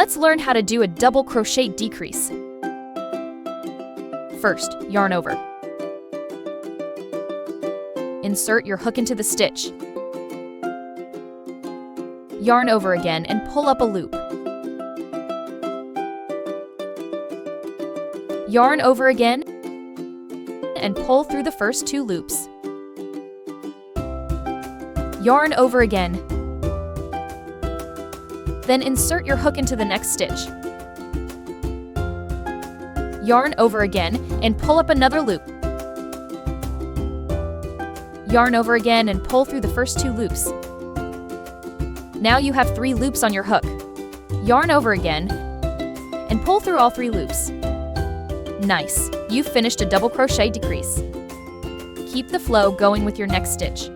Let's learn how to do a double crochet decrease. First, yarn over. Insert your hook into the stitch. Yarn over again and pull up a loop. Yarn over again and pull through the first 2 loops. Yarn over again. Then insert your hook into the next stitch. Yarn over again and pull up another loop. Yarn over again and pull through the first 2 loops. Now you have 3 loops on your hook. Yarn over again and pull through all 3 loops. Nice! You've finished a double crochet decrease. Keep the flow going with your next stitch.